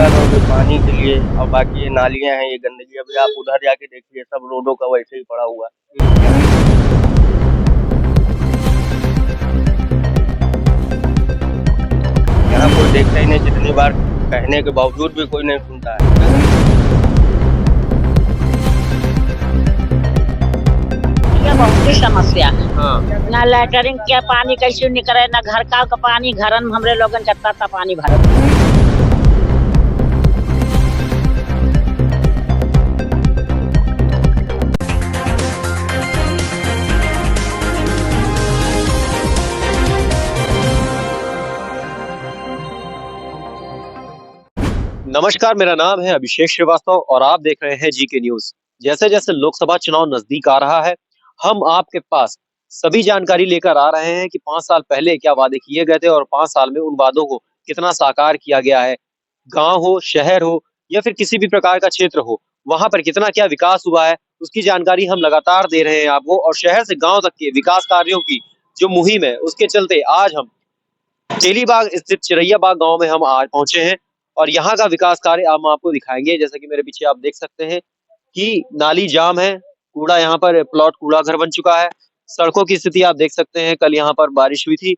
Sewer और पानी के लिए और बाकी ये नालियाँ हैं, ये गंदगी अभी आप उधर जाके देखिए सब रोडों का वैसे ही पड़ा हुआ है। यहाँ कोई देखता ही नहीं, जितनी बार कहने के बावजूद भी कोई नहीं सुनता है। ये बहुत ही समस्या है। हाँ। ना लैटरिन के पानी कैसे निकले, ना घर का पानी घरन में हमरे लोगन करता था पानी भरत। नमस्कार, मेरा नाम है अभिषेक श्रीवास्तव और आप देख रहे हैं जीके न्यूज। जैसे जैसे लोकसभा चुनाव नजदीक आ रहा है, हम आपके पास सभी जानकारी लेकर आ रहे हैं कि 5 साल पहले क्या वादे किए गए थे और 5 साल में उन वादों को कितना साकार किया गया है। गांव हो, शहर हो या फिर किसी भी प्रकार का क्षेत्र हो, वहां पर कितना क्या विकास हुआ है, उसकी जानकारी हम लगातार दे रहे हैं आपको। और शहर से गाँव तक के विकास कार्यों की जो मुहिम है, उसके चलते आज हम तेलीबाग स्थित चिरैया बाग गांव में हम आज पहुंचे हैं और यहाँ का विकास कार्य हम आपको दिखाएंगे। जैसा कि मेरे पीछे आप देख सकते हैं कि नाली जाम है, कूड़ा यहाँ पर प्लॉट कूड़ा घर बन चुका है। सड़कों की स्थिति आप देख सकते हैं, कल यहाँ पर बारिश हुई थी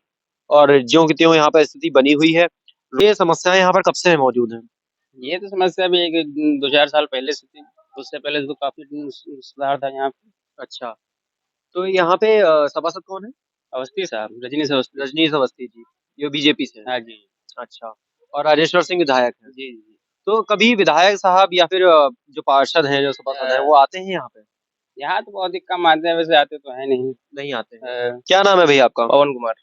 और ज्यों की त्यों यहाँ पर स्थिति बनी हुई है। ये समस्याएं यहाँ पर कब से मौजूद हैं? ये तो समस्या भी एक 2-4 साल पहले से थी, उससे पहले तो काफी सुधार था यहाँ पे। अच्छा, तो यहाँ पे सभासद कौन है? अवस्थी साहब, रजनीश अवस्थी। रजनीश अवस्थी जी, ये बीजेपी से है। हाँ जी। अच्छा, और राजेश्वर सिंह विधायक है। जी, जी। तो कभी विधायक साहब या फिर जो पार्षद हैं, जो सभासद हैं, वो आते हैं यहाँ पे? यहाँ तो बहुत ही कम आते हैं, वैसे आते तो है नहीं। नहीं आते हैं। क्या नाम है भैया आपका? पवन कुमार।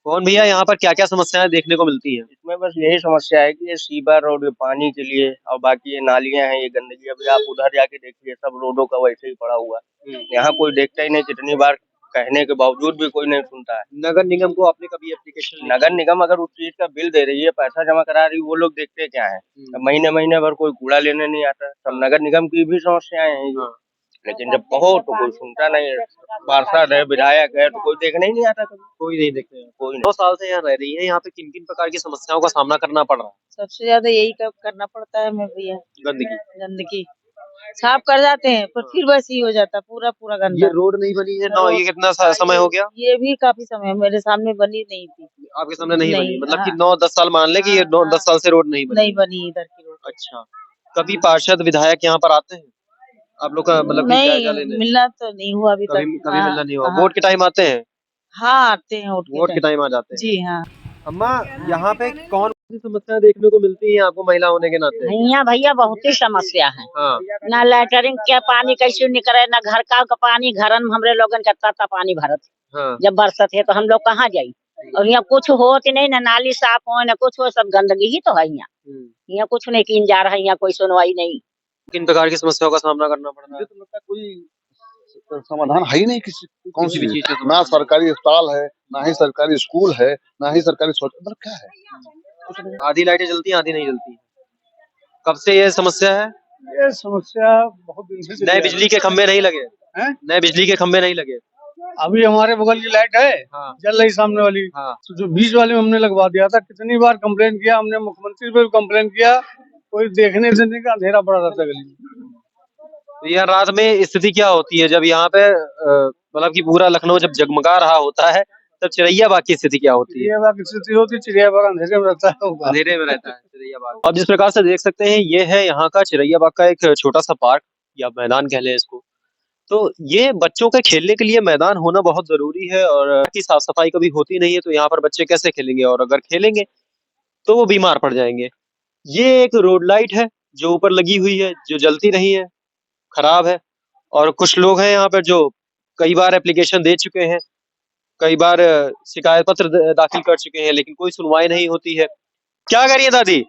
कौन भैया, यहाँ पर क्या क्या समस्याएं देखने को मिलती हैं? इसमें बस यही समस्या है कि ये सीवर और ये पानी के लिए और बाकी ये नालियाँ हैं, ये गंदगी अभी आप उधर जाके देखिए सब रोडों का वैसे ही पड़ा हुआ है। यहाँ कोई देखता ही नहीं, जितनी बार कहने के बावजूद भी कोई नहीं सुनता है। नगर निगम को आपने कभी एप्लीकेशन? नगर निगम अगर उस चीज का बिल दे रही है, पैसा जमा करा रही है, वो लोग देखते क्या है? महीने महीने भर कोई कूड़ा लेने नहीं आता। सब नगर निगम की भी समस्याएं हैं ये। लेकिन जब कहो तो कोई सुनता नहीं है। पार्षद है, विधायक है, तो कोई देखने ही नहीं आता। कोई नहीं देखते हैं। कोई नहीं। 9 साल से यहाँ रह रही है, यहाँ पे किन किन प्रकार की समस्याओं का सामना करना पड़ रहा है? सबसे ज्यादा यही करना पड़ता है हमें भैया, गंदगी। गंदगी साफ कर जाते हैं पर फिर वैसे ही हो जाता है, पूरा पूरा ये गंदा। रोड नहीं बनी है ना? ये कितना समय हो गया? ये भी काफी समय मेरे सामने बनी नहीं थी। आपके सामने नहीं बनी? नहीं, मतलब कि हाँ। 9-10 साल मान ले कि ये 9-10 साल से रोड नहीं बनी? नहीं बनी इधर की रोड। अच्छा, कभी पार्षद विधायक यहाँ पर आते हैं आप लोग का, मतलब कि जायजा नहीं, लेने? मिलना तो नहीं हुआ अभी तक। कभी हाँ, मिलना नहीं हुआ। हाँ। वोट के टाइम आते हैं? हाँ आते हैं वोट के टाइम आ जाते हैं। जी हाँ। अम्मा, यहाँ पे कौन सी समस्या देखने को मिलती है आपको महिला होने के नाते? यहाँ भैया बहुत ही समस्या है। हाँ। ना लैटरिन के पानी कैसे निकले, ना घर का पानी घरन में हमरे लोगन करता था पानी भरत। हाँ। जब बरसत है तो हम लोग कहाँ जाई? और यहाँ कुछ होत नहीं, ना नाली साफ हो ना कुछ हो, सब गंदगी ही तो है यहाँ। यहाँ कुछ नहीं किन जा रहा है, यहाँ कोई सुनवाई नहीं। किन प्रकार की समस्याओं का सामना करना पड़ रहा है? तो लगता है कोई समाधान है ही नहीं किसी कौन सी भी भी चीज़ का ना सरकारी अस्पताल है, ना ही सरकारी स्कूल है, ना ही सरकारी शौचालय, मतलब क्या है? आधी लाइटें जलती हैं, आधी नहीं जलती। कब से ये समस्या है? ये समस्या बहुत दिन से नए बिजली के खंभे नहीं लगे हैं? नए बिजली के खंभे नहीं लगे? अभी हमारे बगल की लाइट है, हाँ। जल रही सामने वाली। हाँ। तो जो बीच वाले में हमने लगवा दिया था, कितनी बार कंप्लेन किया हमने, मुख्यमंत्री पे भी कंप्लेन किया, कोई देखने से नहीं का, अंधेरा पड़ा रहता गली में। तो यार रात में स्थिति क्या होती है जब यहाँ पे मतलब कि पूरा लखनऊ जब जगमगा रहा होता है, तब चिरैया बाग की स्थिति क्या होती है? चिड़िया बाग की स्थिति होती, चिड़िया बाग अंधेरे में रहता है। अंधेरे में रहता है चिरैया बाग। अब जिस प्रकार से देख सकते हैं, ये है यहाँ का चिरैया बाग का एक छोटा सा पार्क या मैदान कह लें इसको। तो ये बच्चों के खेलने के लिए मैदान होना बहुत जरूरी है और की साफ सफाई कभी होती नहीं है, तो यहाँ पर बच्चे कैसे खेलेंगे? और अगर खेलेंगे तो वो बीमार पड़ जाएंगे। ये एक रोड लाइट है जो ऊपर लगी हुई है, जो जलती नहीं है, खराब है। और कुछ लोग हैं यहाँ पर जो कई बार एप्लीकेशन दे चुके हैं, कई बार शिकायत पत्र दाखिल कर चुके हैं, लेकिन कोई सुनवाई नहीं होती है। क्या करिए दादी?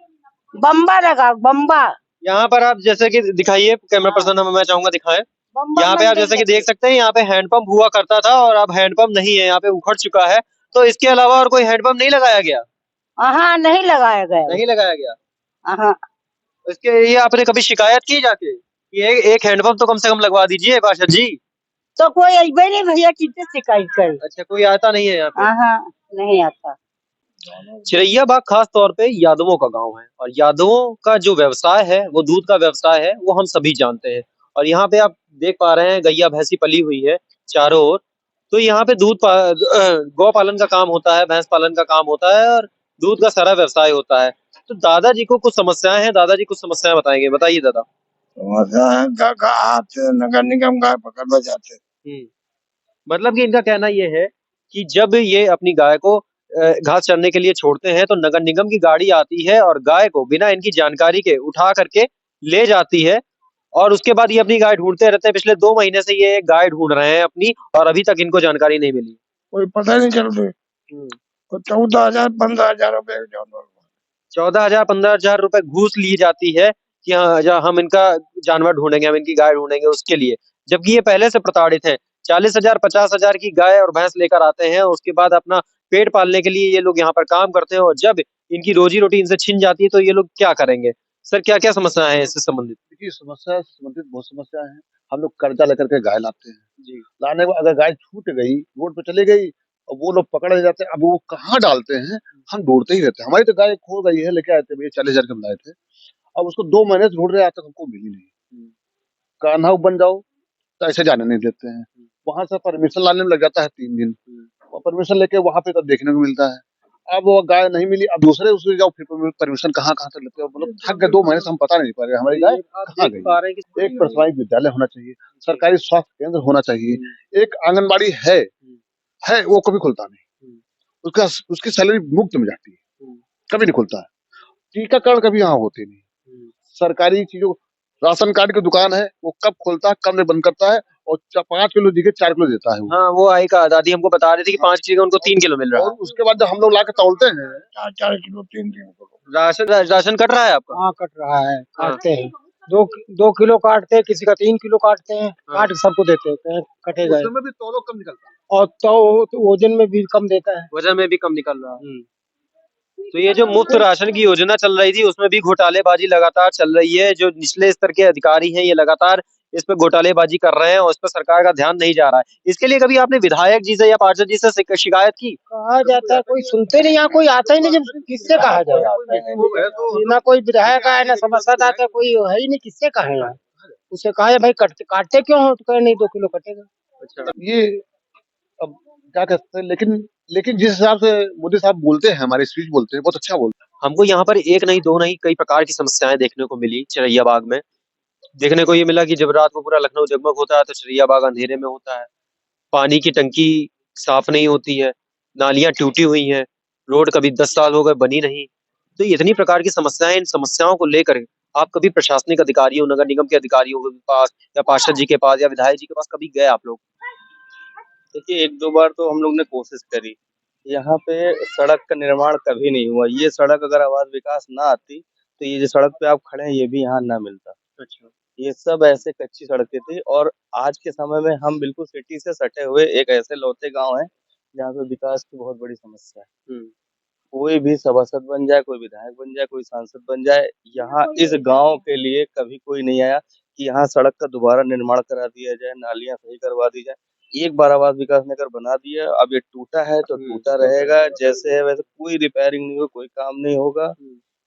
बम्बा लगा, बम्बा। यहाँ पर आप जैसे कि दिखाइए, कैमरा पर्सन मैं चाहूंगा दिखाएं। यहाँ पे आप जैसे कि देख सकते हैं, यहाँ पे हैंडपंप हुआ करता था और अब हैंडपंप नहीं है, यहाँ पे उखड़ चुका है। तो इसके अलावा और कोई हैंडपंप नहीं लगाया गया? हाँ नहीं लगाया गया। नहीं लगाया गया। हाँ। इसके लिए आपने कभी शिकायत की जाके कि एक हैंडपंप तो कम से कम लगवा दीजिए पार्षद जी? तो कोई अबे नहीं भैया, कितने शिकायत करे। अच्छा, कोई आता नहीं है यहाँ पे? हाँ नहीं आता। चिरैया बाग खास तौर पे यादवों का गांव है और यादवों का जो व्यवसाय है वो दूध का व्यवसाय है, वो हम सभी जानते हैं। और यहाँ पे आप देख पा रहे हैं गैया भैंसी पली हुई है चारों ओर। तो यहाँ पे गौ पालन का काम होता है, भैंस पालन का काम होता है और दूध का सारा व्यवसाय होता है। तो दादाजी को कुछ समस्याएं हैं, दादाजी कुछ समस्याएं बताएंगे, बताइए दादा। समस्या है आते नगर निगम गाय पकड़ में जाते। मतलब कि इनका कहना ये है कि जब ये अपनी गाय को घास चरने के लिए छोड़ते हैं तो नगर निगम की गाड़ी आती है और गाय को बिना इनकी जानकारी के उठा करके ले जाती है और उसके बाद ये अपनी गाय ढूंढते रहते हैं। पिछले 2 महीने से ये गाय ढूंढ रहे हैं अपनी और अभी तक इनको जानकारी नहीं मिली। कोई पता नहीं चलते। 14,000 15,000 रुपए 14,000 15,000 रुपए घूस ली जाती है कि हाँ हम इनका जानवर ढूंढेंगे, हम इनकी गाय ढूंढेंगे उसके लिए, जबकि ये पहले से प्रताड़ित है। 40,000 50,000 की गाय और भैंस लेकर आते हैं, उसके बाद अपना पेट पालने के लिए ये लोग यहाँ पर काम करते हैं और जब इनकी रोजी रोटी इनसे छिन जाती है तो ये लोग क्या करेंगे? सर क्या क्या समस्या है इससे संबंधित? देखिए समस्या से संबंधित बहुत समस्या है। हम लोग कर्जा लेकर के गाय लाते हैं। जी। लाने के बाद अगर गाय छूट गई, रोड पे चली गई और वो लोग पकड़ ले जाते हैं। अब वो कहाँ डालते हैं हम ढूंढते ही रहते हैं। हमारी तो गाय खो गई है, लेके आए थे भैया 40,000 के लाए थे। अब उसको 2 महीने से ढूंढ रहे, आज तक हमको मिली नहीं। कान्हा बन जाओ तो ऐसे जाने नहीं देते हैं। वहां से परमिशन लाने में लग जाता है 3 दिन। और परमिशन लेके वहां पे तब देखने को मिलता है। अब वो गाय नहीं मिली, अब दूसरे उसमें जाओ फिर परमिशन कहाँ कहाँ से लेते हो। मतलब थक गए 2 महीने से, हम पता नहीं पा रहे हमारी गाय कहाँ गई। एक प्राथमिक विद्यालय होना चाहिए, सरकारी स्वास्थ्य केंद्र होना चाहिए, एक आंगनबाड़ी है वो कभी खुलता नहीं। उसका उसकी सैलरी मुफ्त में जाती है, कभी नहीं खुलता है। टीकाकरण कभी यहाँ होते नहीं। सरकारी चीजों, राशन कार्ड की दुकान है वो कब खोलता है कब नहीं बंद करता है। और 5 किलो दी के 4 किलो देता है वो। हाँ वो आई का दादी हमको बता रही थी कि 5 की जगह उनको 3 किलो मिल रहा है। और उसके बाद जब हम लोग लाके तौलते हैं 4 किलो 3 किलो। राशन कट रहा है आपका? हाँ कट रहा है, काटते हैं। 2 किलो काटते हैं, किसी का 3 किलो काटते हैं, काट के सबको देते हैं, कटेगा। उसमें भी तौलो कम निकलता है और तो वजन में भी कम देता है। वजन में भी कम निकल रहा है। तो ये जो मुफ्त राशन की योजना चल रही थी उसमें भी घोटालेबाजी लगातार चल रही है। जो निचले स्तर के अधिकारी हैं ये लगातार इस पे घोटालेबाजी कर रहे हैं और इस पर सरकार का ध्यान नहीं जा रहा है। इसके लिए कभी आपने विधायक जी से या पार्षद जी से शिकायत की? कहा जाता है, कोई सुनते नहीं, यहाँ कोई आता ही नहीं। जब किससे कहा जाए? ना कोई विधायक आया ना सभासद आता है, कोई है ही नहीं, किससे कहे यार। उससे कहा है भाई काटते क्यों हो, तो कहे नहीं 2 किलो कटेगा। ये अब क्या कहते हैं। लेकिन जिस हिसाब से मोदी साहब बोलते हैं, हमारे स्पीच बोलते हैं, बहुत अच्छा बोलते हैं। हमको यहाँ पर एक नहीं दो नहीं कई प्रकार की समस्याएं देखने को मिली चिरैया बाग में। देखने को ये मिला कि जब रात को पूरा लखनऊ जगमग होता है तो चिरैया बाग अंधेरे में होता है। पानी की टंकी साफ नहीं होती है, नालियां टूटी हुई हैं, रोड कभी 10 साल हो गए बनी नहीं। तो इतनी प्रकार की समस्याएं, इन समस्याओं को लेकर आप कभी प्रशासनिक अधिकारियों, नगर निगम के अधिकारियों के पास या पार्षद जी के पास या विधायक जी के पास कभी गए आप लोग? देखिए 1-2 बार तो हम लोग ने कोशिश करी। यहाँ पे सड़क का निर्माण कभी नहीं हुआ। ये सड़क अगर आवास विकास ना आती तो ये जो सड़क पे आप खड़े हैं ये भी यहाँ ना मिलता। अच्छा। ये सब ऐसे कच्ची सड़कें थी और आज के समय में हम बिल्कुल सिटी से सटे हुए एक ऐसे लौते गांव हैं जहाँ पे विकास की बहुत बड़ी समस्या है। कोई भी सभासद बन जाए, कोई विधायक बन जाए, कोई सांसद बन जाए, यहाँ इस गांव के लिए कभी कोई नहीं आया कि यहाँ सड़क का दोबारा निर्माण करा दिया जाए, नालियां सही करवा दी जाए। एक बार आवास विकास नगर बना दिया, अब ये टूटा है तो टूटा रहेगा, जैसे है वैसे, कोई रिपेयरिंग नहीं होगा, कोई काम नहीं होगा।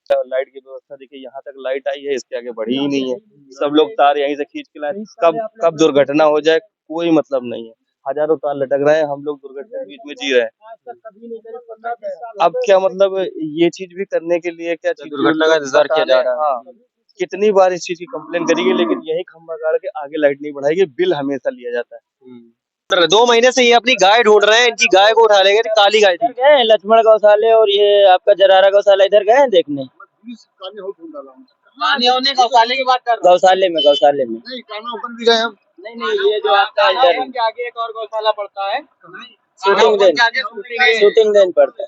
लाइट की व्यवस्था देखिए, यहाँ तक लाइट आई है, इसके आगे बढ़ी ही नहीं है। सब लोग तार यहीं से खींच के लाए, कब दुर्घटना हो जाए कोई मतलब नहीं है। हजारों तार लटक रहे हैं, हम लोग दुर्घटना के बीच में जी रहे हैं। अब क्या मतलब ये चीज भी करने के लिए क्या चीज दुर्घटना का इंतजार किया जा रहा है। हाँ, कितनी बार इस चीज की कंप्लेन करेगी लेकिन यही खंभा गाड़ के आगे लाइट नहीं बढ़ाएगी, बिल हमेशा लिया जाता है। 2 महीने से ये अपनी गाय ढूंढ रहे हैं, इनकी गाय को उठा लेंगे, काली गाय थी। गए लक्ष्मण गौशाले और ये आपका जरारा गौशाला इधर गए हैं देखने? गौशाले की बात कर गौशाले में नहीं, कान्हा ओपन भी गए हम। नहीं ये जो आपका इधर आगे एक और गौशाला पड़ता है, शूटिंग देन पड़ता है।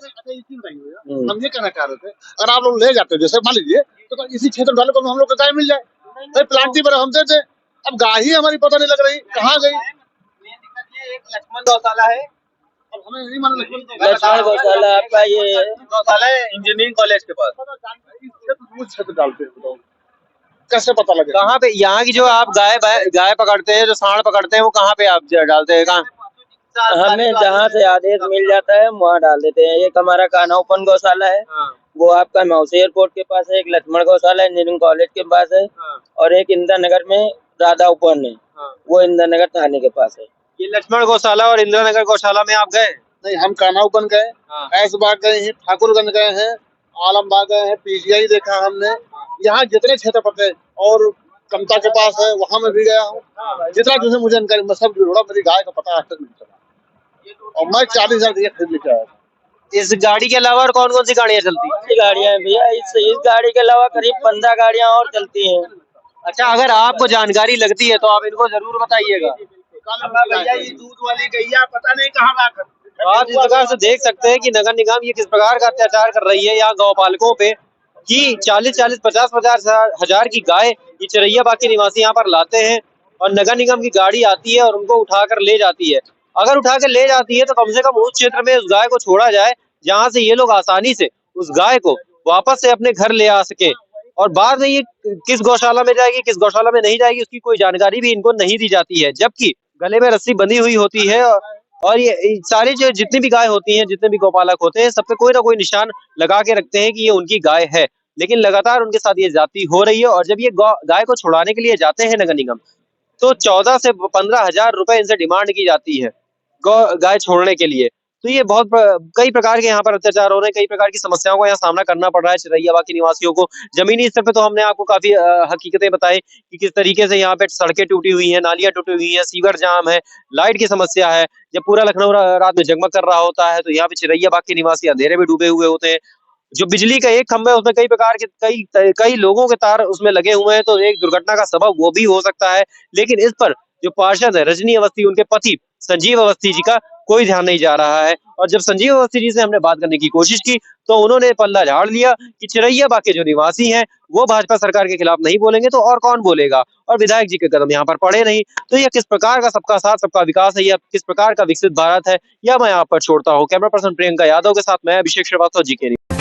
हम ये कहना चाह रहे थे, अगर आप लोग ले जाते हो, जैसे मान लीजिए तो इसी क्षेत्र वाले को हम लोग को गाय मिल जाए, भाई प्लांटी पर हम दे दे। अब गाय ही हमारी पता नहीं लग रही कहाँ गई। एक लक्ष्मण गौशाला है, अब हमें नहीं मालूम लक्ष्मण गौशाला आपका ये गौशाला है इंजीनियरिंग कॉलेज के पास। क्षेत्र डालते हैं, बताओ कैसे पता लगे कहाँ पे यहाँ की जो आप गाय पकड़ते हैं, जो सांड पकड़ते हैं, वो कहाँ पे आप डालते हैं? कहाँ हमें जहाँ से आदेश मिल जाता है वहाँ डाल देते हैं। एक हमारा कान्हा ओपन गौशाला है, वो आपका मौसी एयरपोर्ट के पास है। एक लक्ष्मण गौशाला इंजीनियरिंग कॉलेज के पास है, और एक इंदिरा नगर में राधा ओपन है, वो इंदिरा नगर थाने के पास है। ये लक्ष्मण गौशाला और इंदिरा नगर गौशाला में आप गए? नहीं, हम कान्हा ओपन गए, ऐशबाग गए हैं, ठाकुरगंज गए हैं, आलमबाग गए हैं, पीजीआई देखा हमने। यहाँ जितने क्षेत्र पड़ते हैं, और कमता के पास है, वहाँ मैं भी गया हूँ। जितना जिसे मुझे जानकारी, मैं सब जोड़ा, मेरी गाय का पता आज तक नहीं चला। और मैं 40,000 दिए खरीद लेके आया। इस गाड़ी के अलावा और कौन कौन सी गाड़ियाँ चलती हैं? गाड़ियाँ हैं भैया, इस गाड़ी के अलावा करीब 15 गाड़ियाँ और चलती हैं। अच्छा, अगर आपको जानकारी लगती है तो आप इनको जरूर बताइएगा। भैया ये दूध वाली गैया पता नहीं कहाँ लाकर। आप इस प्रकार से देख सकते हैं कि नगर निगम ये किस प्रकार का अत्याचार कर रही है यहाँ गौपालकों पे, कि 40-40, 50-50 हजार की गाय ये चिरैयाबाग के निवासी यहाँ पर लाते हैं, और नगर निगम की गाड़ी आती है और उनको उठाकर ले जाती है। अगर उठा कर ले जाती है तो कम से कम उस क्षेत्र में उस गाय को छोड़ा जाए जहाँ से ये लोग आसानी से उस गाय को वापस से अपने घर ले आ सके। और बाद में ये किस गौशाला में जाएगी, किस गौशाला में नहीं जाएगी, उसकी कोई जानकारी भी इनको नहीं दी जाती है, जबकि गले में रस्सी बंधी हुई होती है। और ये सारी जो जितनी भी गाय होती हैं, जितने भी गौपालक होते हैं, सब पे कोई ना कोई निशान लगा के रखते हैं कि ये उनकी गाय है, लेकिन लगातार उनके साथ ये ज्यादती हो रही है। और जब ये गाय को छुड़ाने के लिए जाते हैं नगर निगम, तो 14 से 15 हजार रुपए इनसे डिमांड की जाती है गाय छोड़ने के लिए। तो ये बहुत कई प्रकार के यहाँ पर अत्याचार हो रहे हैं, कई प्रकार की समस्याओं का यहाँ सामना करना पड़ रहा है चिरैयाबाग के निवासियों को। जमीनी स्तर पे तो हमने आपको काफी हकीकतें बताई कि किस तरीके से यहाँ पे सड़कें टूटी हुई हैं, नालियां टूटी हुई हैं, सीवर जाम है, लाइट की समस्या है। जब पूरा लखनऊ रात में जगमग कर रहा होता है तो यहाँ पे चिरैयाबाग के निवासी अंधेरे में डूबे हुए होते हैं। जो बिजली का एक खंभा है उसमें कई प्रकार के कई लोगों के तार उसमें लगे हुए हैं, तो एक दुर्घटना का सबब वो भी हो सकता है। लेकिन इस पर जो पार्षद है रजनी अवस्थी, उनके पति संजीव अवस्थी जी का कोई ध्यान नहीं जा रहा है। और जब संजीव अवस्थी जी से हमने बात करने की कोशिश की तो उन्होंने पल्ला झाड़ लिया कि चिरैयाबाग के जो निवासी हैं वो भाजपा सरकार के खिलाफ नहीं बोलेंगे तो और कौन बोलेगा, और विधायक जी के कदम यहाँ पर पड़े नहीं। तो यह किस प्रकार का सबका साथ सबका विकास है, यह किस प्रकार का विकसित भारत है, यह मैं यहाँ पर छोड़ता हूँ। कैमरा पर्सन प्रियंका यादव के साथ मैं अभिषेक श्रीवास्तव, जी के न्यूज़।